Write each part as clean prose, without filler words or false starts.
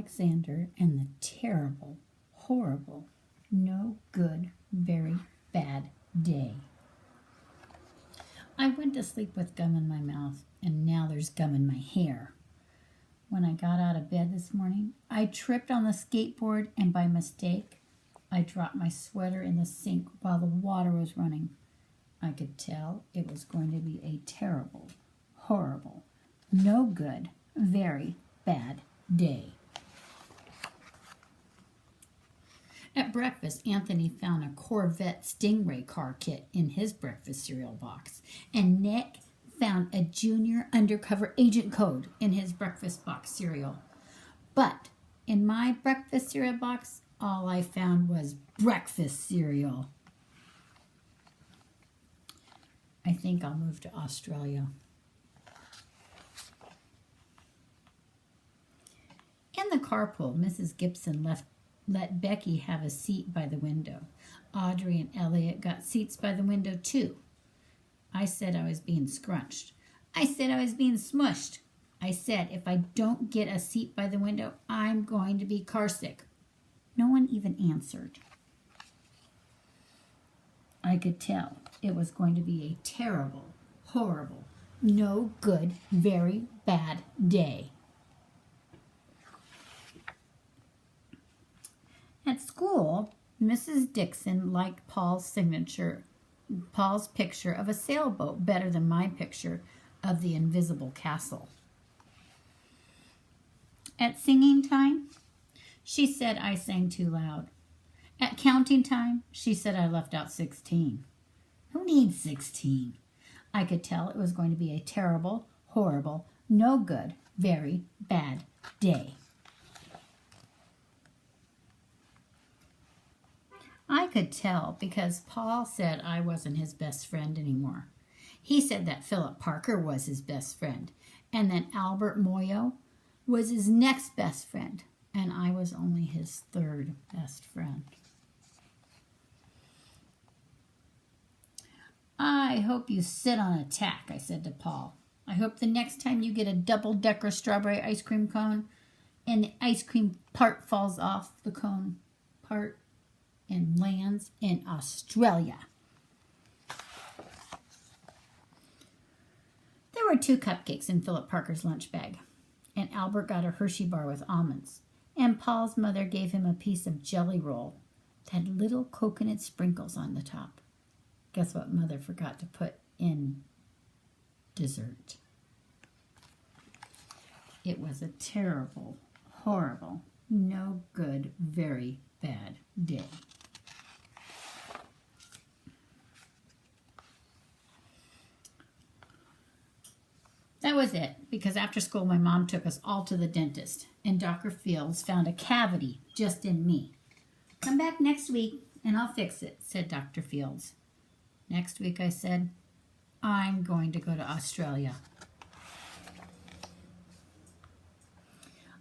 Alexander and the terrible, horrible, no good, very bad day. I went to sleep with gum in my mouth, and now there's gum in my hair. When I got out of bed this morning, I tripped on the skateboard, and by mistake, I dropped my sweater in the sink while the water was running. I could tell it was going to be a terrible, horrible, no good, very bad day. At breakfast, Anthony found a Corvette Stingray car kit in his breakfast cereal box, and Nick found a junior undercover agent code in his breakfast box cereal. But in my breakfast cereal box, all I found was breakfast cereal. I think I'll move to Australia. In the carpool, Mrs. Gibson let Becky have a seat by the window. Audrey and Elliot got seats by the window too. I said I was being scrunched. I said I was being smushed. I said if I don't get a seat by the window, I'm going to be carsick. No one even answered. I could tell it was going to be a terrible, horrible, no good, very bad day. At school, Mrs. Dixon liked Paul's picture of a sailboat better than my picture of the invisible castle. At singing time, she said I sang too loud. At counting time, she said I left out 16. Who needs 16? I could tell it was going to be a terrible, horrible, no good, very bad day. I could tell because Paul said I wasn't his best friend anymore. He said that Philip Parker was his best friend, and that Albert Moyo was his next best friend, and I was only his third best friend. I hope you sit on a tack, I said to Paul. I hope the next time you get a double-decker strawberry ice cream cone and the ice cream part falls off the cone part and lands in Australia. There were 2 cupcakes in Philip Parker's lunch bag, and Albert got a Hershey bar with almonds, and Paul's mother gave him a piece of jelly roll that had little coconut sprinkles on the top. Guess what Mother forgot to put in dessert? It was a terrible, horrible, no good, very bad day. That was it, because after school my mom took us all to the dentist, and Dr. Fields found a cavity just in me. Come back next week and I'll fix it, said Dr. Fields. Next week, I said, I'm going to go to Australia.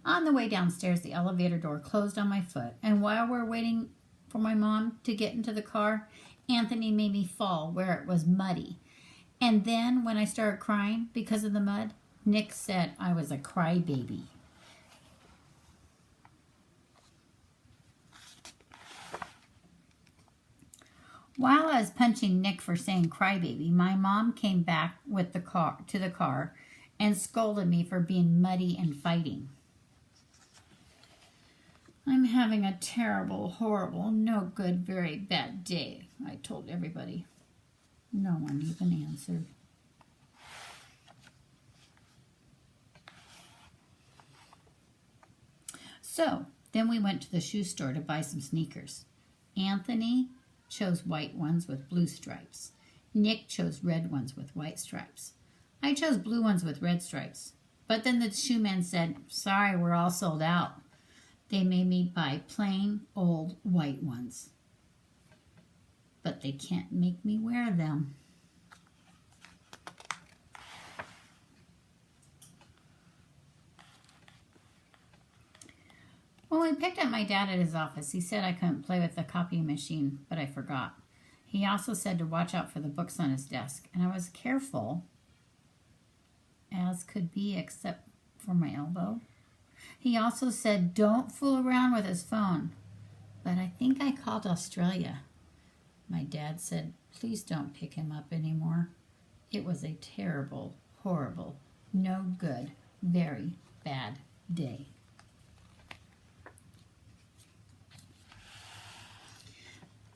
On the way downstairs, the elevator door closed on my foot, and while we're waiting for my mom to get into the car, Anthony made me fall where it was muddy. And then when I started crying because of the mud, Nick said I was a crybaby. While I was punching Nick for saying crybaby, my mom came back with the car and scolded me for being muddy and fighting. I'm having a terrible, horrible, no good, very bad day, I told everybody. No one even answered. So, then we went to the shoe store to buy some sneakers. Anthony chose white ones with blue stripes. Nick chose red ones with white stripes. I chose blue ones with red stripes. But then the shoe man said, sorry, we're all sold out. They made me buy plain, old, white ones. But they can't make me wear them. When we picked up my dad at his office, he said I couldn't play with the copying machine, but I forgot. He also said to watch out for the books on his desk, and I was careful as could be except for my elbow. He also said, don't fool around with his phone. But I think I called Australia. My dad said, please don't pick him up anymore. It was a terrible, horrible, no good, very bad day.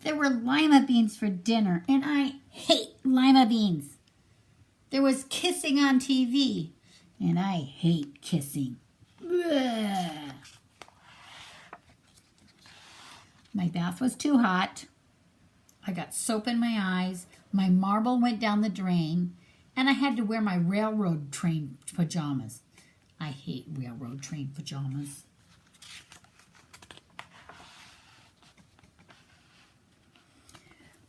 There were lima beans for dinner, and I hate lima beans. There was kissing on TV, and I hate kissing. Blech. My bath was too hot. I got soap in my eyes. My marble went down the drain, and I had to wear my railroad train pajamas. I hate railroad train pajamas.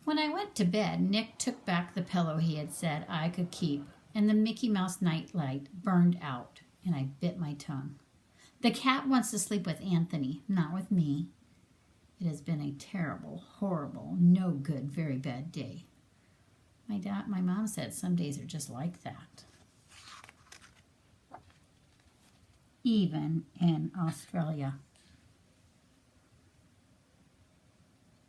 When I went to bed, Nick took back the pillow he had said I could keep, and the Mickey Mouse nightlight burned out, and I bit my tongue. The cat wants to sleep with Anthony, not with me. It has been a terrible, horrible, no good, very bad day. My mom said some days are just like that. Even in Australia.